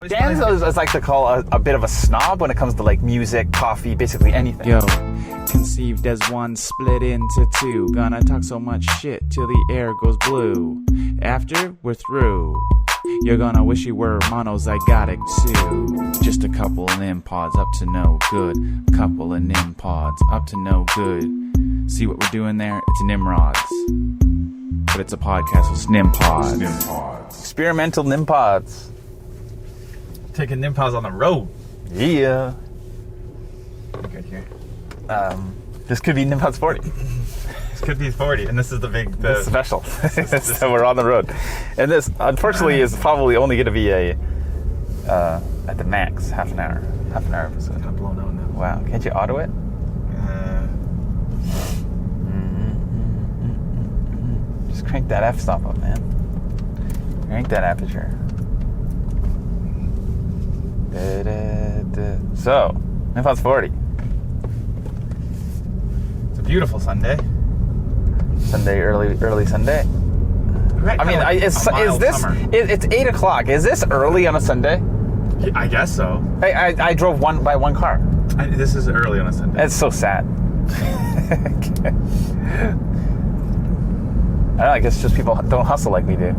Dan's is like to call a bit of a snob when it comes to like music, coffee, basically anything. Yo, conceived as one split into two. Gonna talk so much shit till the air goes blue. After we're through, you're gonna wish you were monozygotic too. Just a couple of nim pods up to no good. Couple of nim pods up to no good. See what we're doing there? It's Nimrods. But it's a podcast with Nim Pods. Experimental nimpods. Taking Nimpals on the road. Yeah. Good here. This could be Nimpods 40. This could be 40, and this is the Special. So we're on the road. And this, unfortunately, is probably only going to be at the max, half an hour episode. It's kind of blown out now. Wow. Can't you auto it? Just crank that f-stop up, man. Crank that aperture. So, Nimpods 40. It's a beautiful Sunday. Early Sunday. Right, I mean, is this? It's 8 o'clock. Is this early on a Sunday? I guess so. I drove one car. This is early on a Sunday. It's so sad. I don't know, I guess just people don't hustle like we do.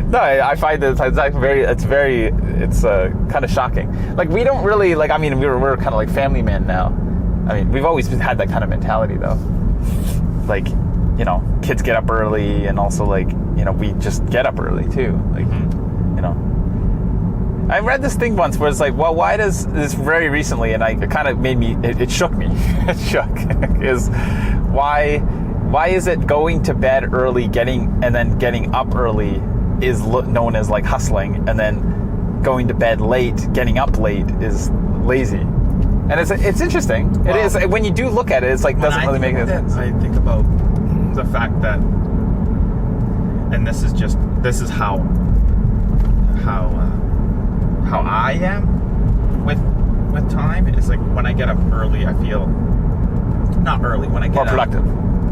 No, I find that it's kind of shocking. Like, we don't really, like, I mean, we're kind of like family men now. I mean, we've always had that kind of mentality, though. Like, you know, kids get up early, and also, like, you know, we just get up early, too. Like, you know. I read this thing once where it's like, well, why does this very recently, and it kind of made me, it shook me. It shook. Is why is it going to bed early, getting up early is known as like hustling, and then going to bed late, getting up late is lazy. And it's interesting. Well, it is, when you do look at it, it's like doesn't really make any sense. I think about the fact that, and this is how I am with time. It's like when I get up early, I feel not early. When I get more productive.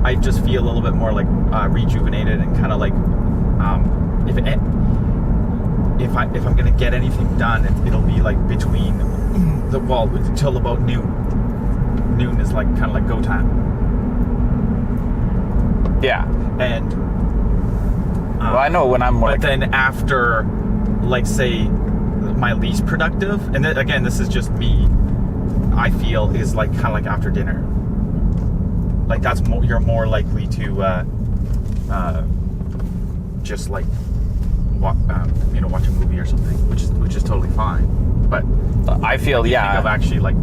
I just feel a little bit more like rejuvenated and kind of like if I'm gonna get anything done, it'll be like between until about noon. Noon is like kind of like go time. Yeah, and well, I know when I'm more. But then after, like, say, my least productive, and then, again, this is just me. I feel is like kind of like after dinner. Like that's you're more likely to just like watch a movie or something, which is totally fine. But I feel I've actually like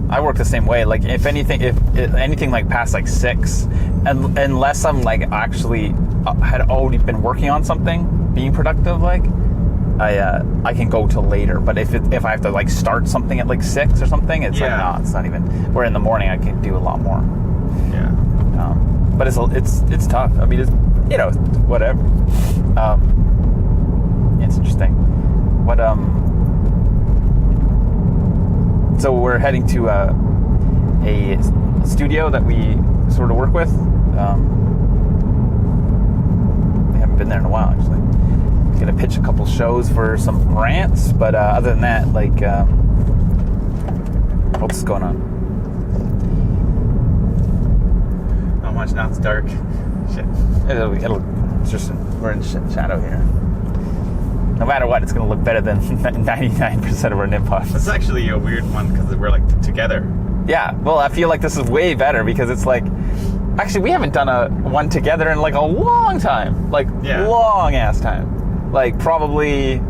I work the same way. Like if anything like past like 6, and unless I'm like actually had already been working on something, being productive, like I can go till later. But if I have to like start something at like 6 or something, it's like no, it's not even. Where in the morning I can do a lot more. Yeah. But it's tough. I mean, it's, you know, whatever. It's interesting. What so we're heading to a studio that we sort of work with. We haven't been there in a while, actually. Gonna pitch a couple shows for some grants, but other than that, like, what's going on? Not much. Now it's dark. Shit. It's just we're in shadow here. No matter what, it's gonna look better than 99% of our nimpods. This is actually a weird one because we're like together. Yeah. Well, I feel like this is way better because it's like, actually, we haven't done one together in like a long time, like long ass time, like probably.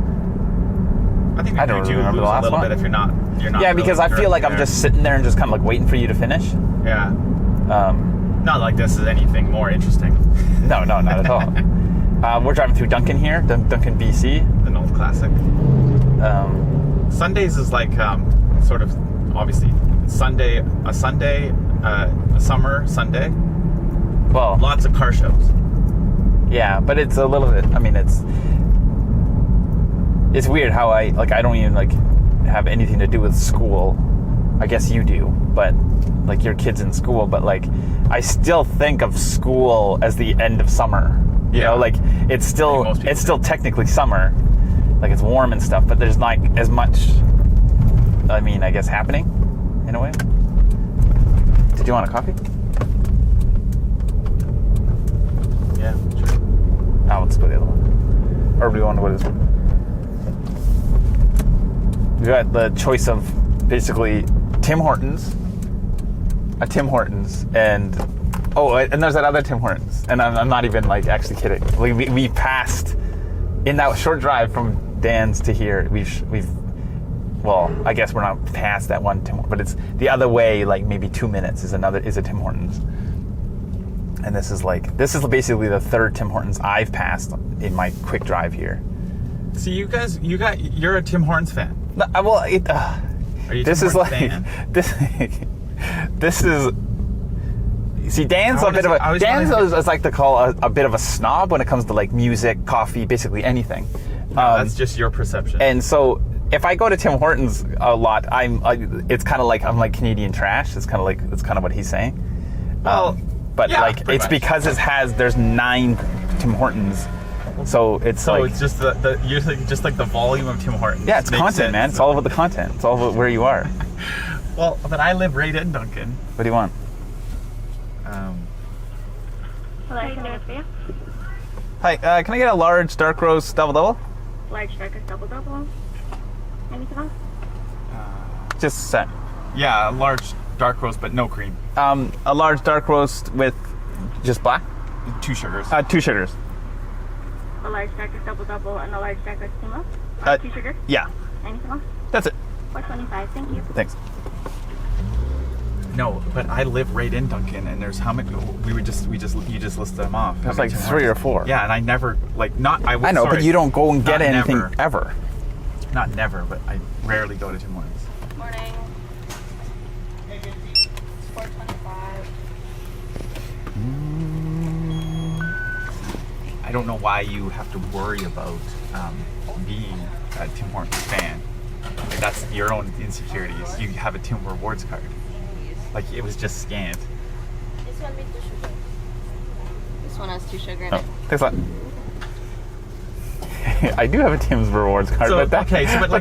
I think I don't remember lose the last a little one. bit if you're not. Yeah, because I feel like I'm just sitting there and just kind of like waiting for you to finish. Yeah. Not like this is anything more interesting. No, not at all. We're driving through Duncan here, Duncan, BC. An old classic. Sundays is like sort of obviously a summer Sunday. Well, lots of car shows. Yeah, but it's a little bit. I mean, it's weird how I don't even like have anything to do with school. I guess you do, but like your kid's in school, but like I still think of school as the end of summer. You Yeah. know, like it's still most people technically summer, like it's warm and stuff, but there's not as much. I mean, I guess happening in a way. Did you want a coffee? Yeah, sure. Oh, let's go the other one. Or do you want to go this one? We got the choice of basically Tim Hortons, a Tim Hortons, and there's that other Tim Hortons, and I'm not even like actually kidding. We passed in that short drive from Dan's to here. We've well, I guess we're not past that one Tim, but it's the other way. Like maybe 2 minutes is a Tim Hortons, and this is basically the third Tim Hortons I've passed in my quick drive here. See, you're a Tim Hortons fan. No, well, Are you a this Tim is Hortons like fan? this is. See, Dan's a bit of a Dan's is like to call a bit of a snob when it comes to like music, coffee, basically anything. That's just your perception. And so, if I go to Tim Hortons a lot, it's kind of like I'm like Canadian trash. It's kind of what he's saying. Well, but yeah, like pretty it's much. because there's 9 Tim Hortons, so it's like it's just you're just like the volume of Tim Hortons. yeah, it's Makes content, sense. man. It's all about the content. It's all about where you are. Well, but I live right in Duncan. What do you want? Hello, can I help you? Hi, can I get a large dark roast double? Large dark double. Anything else? Just a sec. Yeah, a large dark roast, but no cream. A large dark roast with just black? 2 sugars. 2 sugars. A large dark double and a large dark steamer. 2 sugar. Yeah, Anything else? that's it. 425. Thank you. Thanks. No, but I live right in Duncan, and there's how many? You just listed them off. There's How like many Tim 3 or Hortons? 4. Yeah, and I never I know, but you don't go and get anything never. ever. Not never, but I rarely go to Tim Hortons. Morning. 425. I don't know why you have to worry about being a Tim Hortons fan. Like, that's your own insecurities. You have a Tim Rewards card. Like, it was just scanned. This one with 2 sugar. This one has 2 sugar in Oh, it. thanks a lot. I do have a Tim's Rewards card, but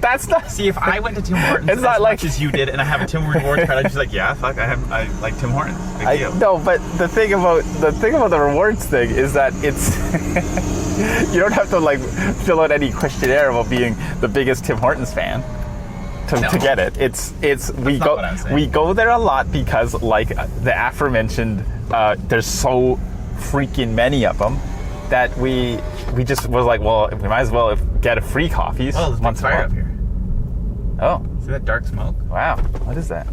that's not. See, if I went to Tim Hortons It's as not like- much as you did, and I have a Tim Rewards card, I'd just like, yeah, fuck, I like Tim Hortons. Big deal. No, but the thing about the rewards thing is that it's you don't have to like fill out any questionnaire about being the biggest Tim Hortons fan to get it. It's we not what I'm saying. we go there a lot because like the aforementioned there's so freaking many of them that we just was like, well, we might as well get a free coffees Oh, there's a big once in a fire while. up here. Oh, See that dark smoke? wow, what is that?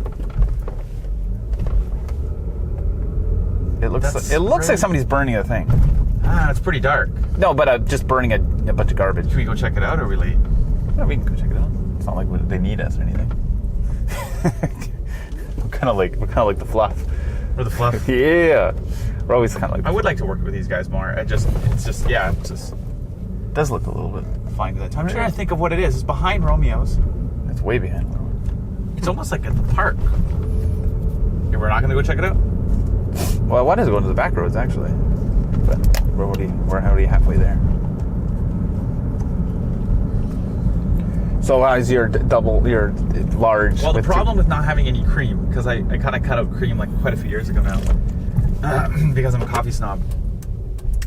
It looks That's like crazy. somebody's burning a thing. Ah, it's pretty dark. No, but just burning a bunch of garbage. Should we go check it out, or are we late? Yeah, we can go check it out. It's not like they need us or anything. we're kind of like the fluff. Or the fluff? Yeah, we're always kind of like. I would like to work with these guys more. It does does look a little bit fine to that time. I'm trying to think of what it is. It's behind Romeo's. It's way behind. It's almost like at the park. Okay, we're not gonna go check it out. Well, I wanted to go to the back roads actually, but we're already halfway there. So how's your your large? Well, the with problem with not having any cream, because I kind of cut out cream like quite a few years ago now, because I'm a coffee snob.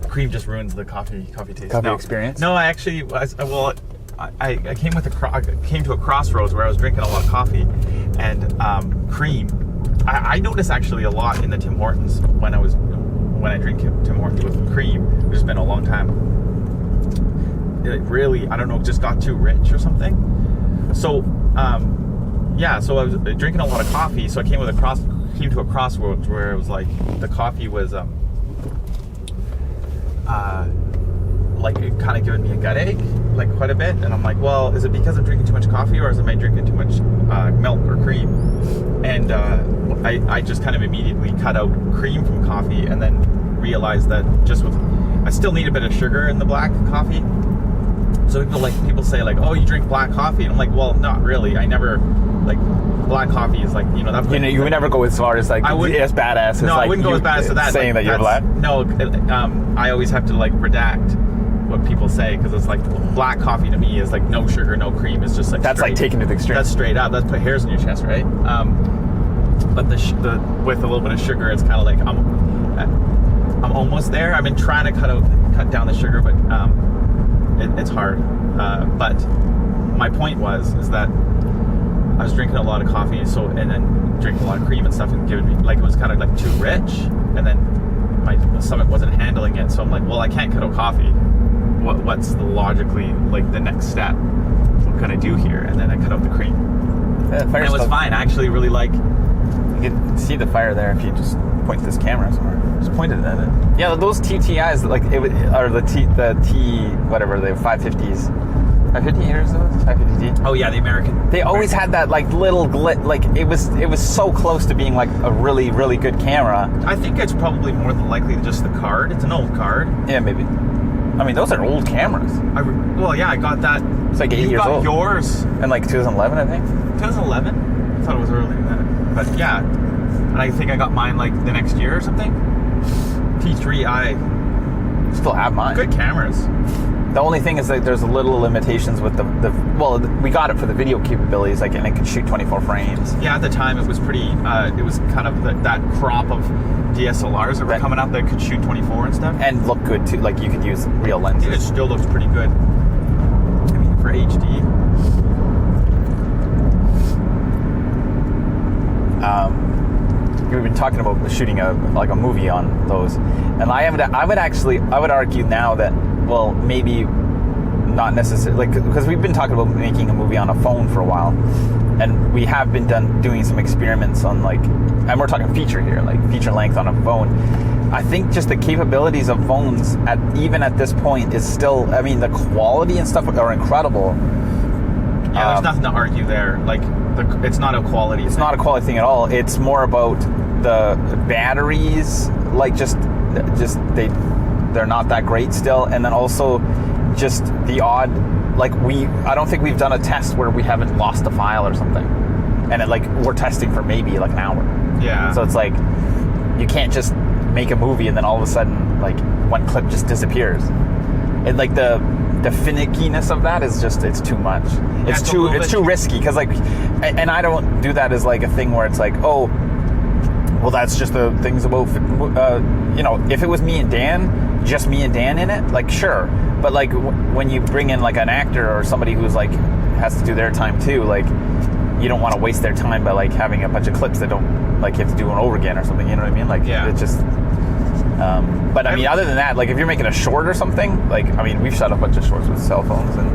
Cream just ruins the coffee taste. Coffee experience? No, I actually was. Well, I came to a crossroads where I was drinking a lot of coffee, and cream. I noticed actually a lot in the Tim Hortons when I drink Tim Hortons with cream, which has been a long time. It really, I don't know, just got too rich or something. So, so I was drinking a lot of coffee. So I came to a crossroads where it was like the coffee was like it kind of giving me a gut ache, like quite a bit. And I'm like, well, is it because I'm drinking too much coffee, or is it I drinking too much milk or cream? And I just kind of immediately cut out cream from coffee, and then realized that I still need a bit of sugar in the black coffee. So people say like, oh, you drink black coffee, and I'm like, well, not really. I never like black coffee is like, you know, that. You would never go as far as like as badass as no, like I wouldn't go as bad as that. Saying like, that you're black. No, I always have to like redact what people say because it's like black coffee to me is like no sugar, no cream. It's just like that's straight. like taking it to the extreme. That's straight up. That's put hairs on your chest, right? But the with a little bit of sugar, it's kind of like I'm almost there. I've been trying to cut down the sugar, but it's hard. But my point is that I was drinking a lot of coffee, and then drinking a lot of cream and stuff, and giving me like it was kind of like too rich, and then my stomach wasn't handling it. So I'm like, well, I can't cut out coffee. What's the logically like the next step? What can I do here? And then I cut out the cream. Yeah, and it was fine. I actually really like. You can see the fire there if you just point this camera somewhere. Just point it at it. Yeah, those TTIs like or the T whatever the 550s. 550 years ago? 550T? Oh yeah, the American. They always had that like little glit. Like it was so close to being like a really really good camera. I think it's probably more than likely just the card. It's an old card. Yeah, maybe. I mean, those are old cameras. Well, yeah, I got that. It's like 8 years old. Yours in like 2011, I think. 2011? I thought it was earlier than that. But yeah, and I think I got mine like the next year or something. T3i. Still have mine. Good cameras. The only thing is that there's a little limitations with well, we got it for the video capabilities, like, and it could shoot 24 frames. Yeah, at the time it was pretty. It was kind of that crop of DSLRs that were coming out that could shoot 24 and stuff, and look good too. Like you could use real lenses. It still looks pretty good. I mean, for HD. We've been talking about shooting a movie on those, and I would argue now that, well, maybe not necessarily, like, because we've been talking about making a movie on a phone for a while, and we have been doing some experiments on like, and we're talking feature here, like feature length on a phone. I think just the capabilities of phones even at this point is still, I mean, the quality and stuff are incredible. Yeah, there's nothing to argue there. Like, it's not a quality. It's not a quality thing at all. It's more about the batteries, like they're not that great still, and then also just the odd, like I don't think we've done a test where we haven't lost a file or something, and we're testing for maybe like an hour. Yeah. So it's like you can't just make a movie and then all of a sudden like one clip just disappears. And like the finickiness of that is just, it's too much. It's too risky, because like, and I don't do that as like a thing where it's like, oh, well, that's just the things about, if it was me and Dan, just me and Dan in it, like, sure. But like when you bring in like an actor or somebody who's like has to do their time too, like you don't want to waste their time by like having a bunch of clips that don't, like, you have to do it over again or something, you know what I mean? Like, yeah. It's just, but I mean, other than that, like if you're making a short or something, like, I mean, we've shot a bunch of shorts with cell phones, and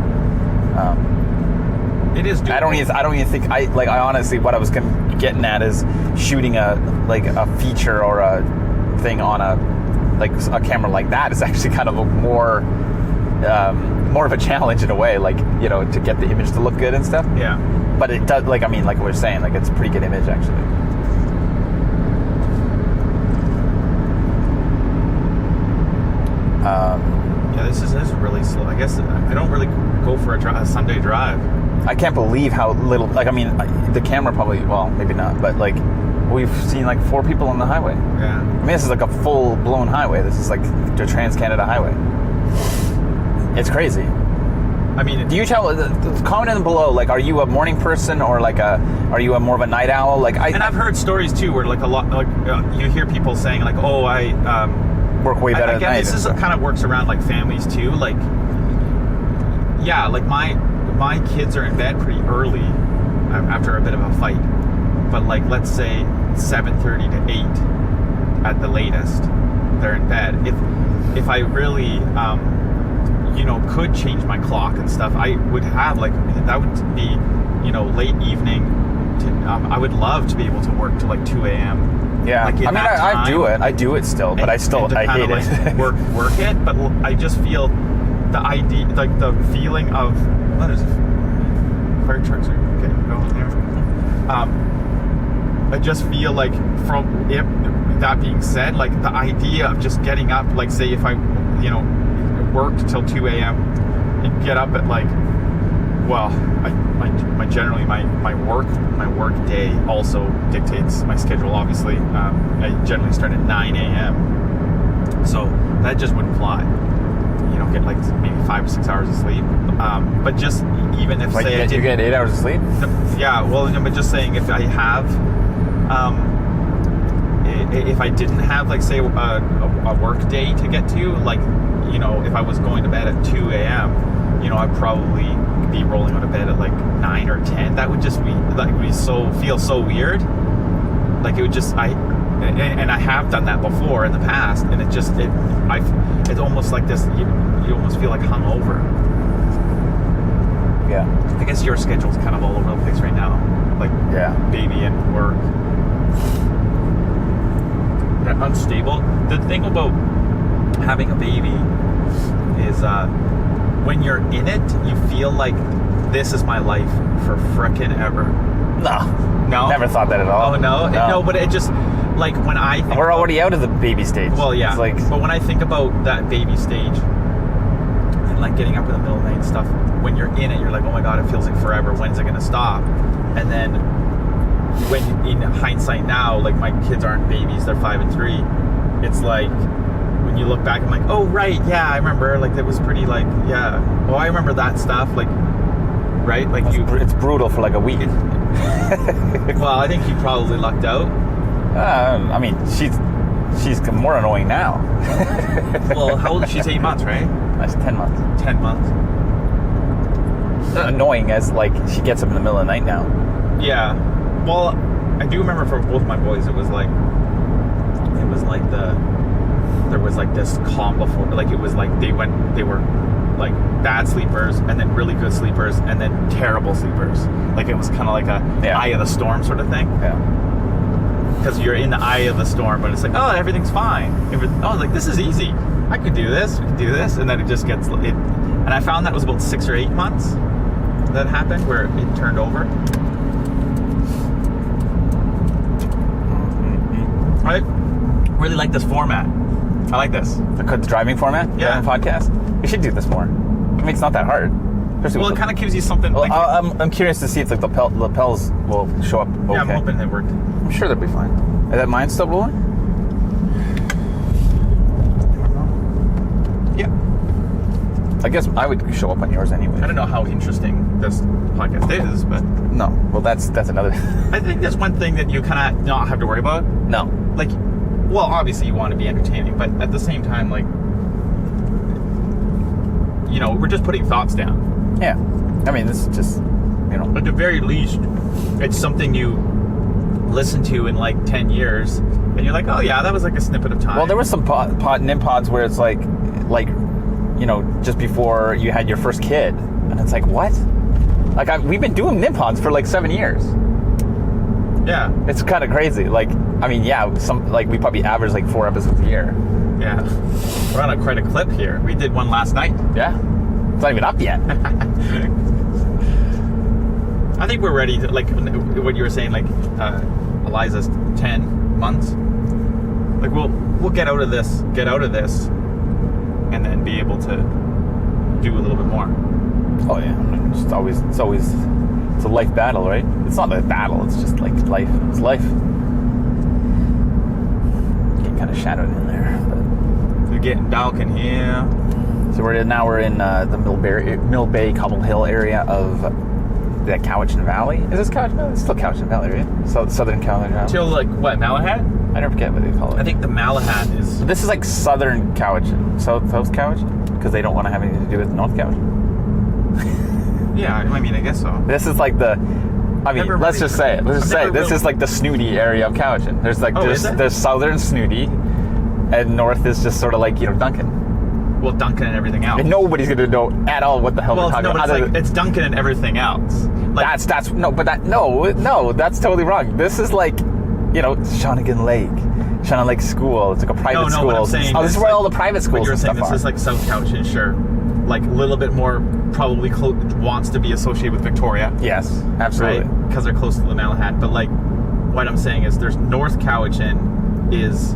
it is doable. I don't even think I honestly, what I was getting at is shooting a feature or a thing on a camera like that is actually kind of a more of a challenge in a way, like, you know, to get the image to look good and stuff. Yeah. But it does, like, I mean, like we were saying, like, it's a pretty good image actually. Yeah, this is really slow. I guess I don't really go for a Sunday drive. I can't believe how little, like, I mean, the camera probably, well, maybe not, but like, we've seen like 4 people on the highway. Yeah. I mean, this is like a full-blown highway. This is like the Trans-Canada Highway. It's crazy. I mean, do you comment in below, like, are you a morning person or like are you more of a night owl? Like, I've heard stories too where like a lot, like you hear people saying like, oh, I work way better at night. This kind of works around like families too. Like, yeah, like my kids are in bed pretty early after a bit of a fight, but like, let's say 7:30 to 8 at the latest, they're in bed. If I really could change my clock and stuff, I would have, like, that would be, late evening. I would love to be able to work till like 2 a.m. Yeah, like, I mean, I do it still, but I hate it. Like work it, but I just feel the idea, like the feeling of, what is it? Fire trucks are getting going there. I just feel like, from that being said, like the idea of just getting up, like say if I, worked till 2 a.m. get up at like, well, generally my work day also dictates my schedule. Obviously, I generally start at 9 a.m. So that just wouldn't fly. You know, get like maybe 5 or 6 hours of sleep. But just even if Like say you get 8 hours of sleep? yeah, well, but just saying if I have, if I didn't have like say a work day to get to, like, you know, if I was going to bed at 2 a.m., you know, I'd probably be rolling out of bed at like 9 or 10. That would just be like feel so weird. Like it would just and I have done that before in the past, and it's almost like this. You almost feel like hungover. Yeah. I guess your schedule's kind of all over the place right now, like baby and work. That unstable. The thing about having a baby is when you're in it, you feel like this is my life for frickin' ever. No, Never thought that at all. Oh no, but it just like when I think we're already out of the baby stage. Well, yeah, it's like, but when I think about that baby stage and like getting up in the middle of the night and stuff, when you're in it, you're like, oh my god, it feels like forever. When's it gonna stop? And then when in hindsight now, like my kids aren't babies; they're 5 and 3. It's like when you look back, I'm like, oh right, yeah, I remember. Like that was pretty, like, yeah. Oh, I remember that stuff. Like, right, like it's brutal for like a week. Well, I think you probably lucked out. I mean, she's more annoying now. Well, how old is she? 8 months, right? That's 10 months. 10 months. Annoying as like she gets up in the middle of the night now. Yeah. Well, I do remember for both my boys, there was like this calm before, like it was like they were like bad sleepers and then really good sleepers and then terrible sleepers. Like it was kind of like a eye of the storm sort of thing. Yeah. Because you're in the eye of the storm, but it's like, oh, everything's fine. Like this is easy. I could do this. We could do this, and then it just gets it. And I found that was about 6 or 8 months that happened where it turned over. I really like this format. I like this. The driving format? Yeah. Driving podcast? We should do this more. I mean, it's not that hard. Well, it kind of gives you something. Well, like, I'm curious to see if like the lapels will show up okay. Yeah, I'm hoping it worked. I'm sure they'll be fine. Is that mine still rolling? Yeah. I guess I would show up on yours anyway. I don't know how interesting this podcast is, but No. Well, that's another. I think that's one thing that you kind of not have to worry about. No. Like, well, obviously you want to be entertaining, but at the same time, like, you know, we're just putting thoughts down. Yeah. I mean, this is just, you know. At the very least, it's something you listen to in like 10 years, and you're like, oh yeah, that was like a snippet of time. Well, there was some NIM pods where it's like, you know, just before you had your first kid, and it's like, what? Like, we've been doing NIM pods for like 7 years. Yeah. It's kind of crazy. Like, I mean, yeah, we probably average like 4 episodes a year. Yeah. We're on quite a clip here. We did one last night. Yeah. It's not even up yet. I think we're ready to, like, what you were saying, like, Eliza's 10 months. Like, we'll get out of this, and then be able to do a little bit more. Oh yeah. It's a life battle, right? It's not a battle. It's just like life. It's life. Getting kind of shadowed in there. But. We're getting dark in here. So we're in the Mill Bay Cobble Hill area of the Cowichan Valley. Is this Cowichan Valley? It's still Cowichan Valley, right? Southern Cowichan Valley. Till, like, what, Malahat? I never forget what they call it. I think the Malahat is... This is like Southern Cowichan. South Cowichan? Because they don't want to have anything to do with North Cowichan. Yeah, I mean, I guess so. This is like the... I mean, let's just say it. This is like the snooty area of Cowichan. There's like there's Southern Snooty, and North is just sort of like, you know, Duncan. Well, Duncan and everything else. And nobody's gonna know at all what the hell we're talking about. It's Duncan and everything else. Like, that's totally wrong. This is like, you know, Shawnigan Lake School. It's like a private school. What I'm saying this is where all the private schools and stuff are. This is like South Cowichan, sure. Like a little bit more probably wants to be associated with Victoria. Yes, absolutely. Right? Because they're close to the Malahat. But like, what I'm saying is there's North Cowichan is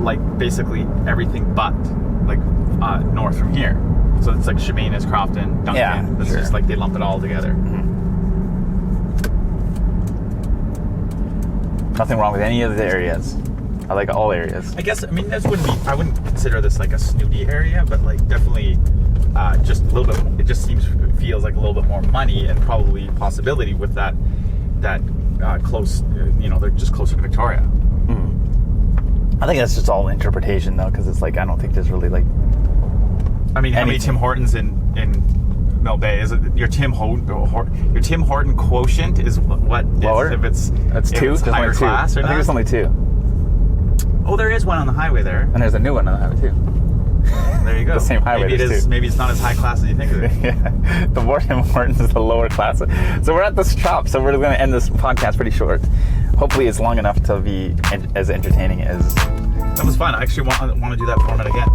like basically everything but like north from here. So it's like Chemainus, Crofton, Duncan. Yeah, It's sure. just like they lump it all together. Nothing wrong with any of the areas. I like all areas. I guess, I mean, I wouldn't consider this like a snooty area, but like definitely just a little bit, it just feels like a little bit more money and probably possibility with that close, they're just closer to Victoria. I think that's just all interpretation though, because it's like I don't think there's really like. I mean, how many Anything. Tim Hortons in Mill Bay? Is it your Tim Horton quotient is what? Lower? If it's 2. if it's There's higher only 2. class or I not? think there's only 2, Oh, there is one on the highway there. and there's a new one on the highway too. There you go. The same highway, Maybe it there's is. 2. Maybe it's not as high class as you think it is. Yeah, the more Tim Hortons is the lower class. So we're at this shop, so we're going to end this podcast pretty short. Hopefully, it's long enough to be as entertaining as. That was fun. I actually want to do that format again.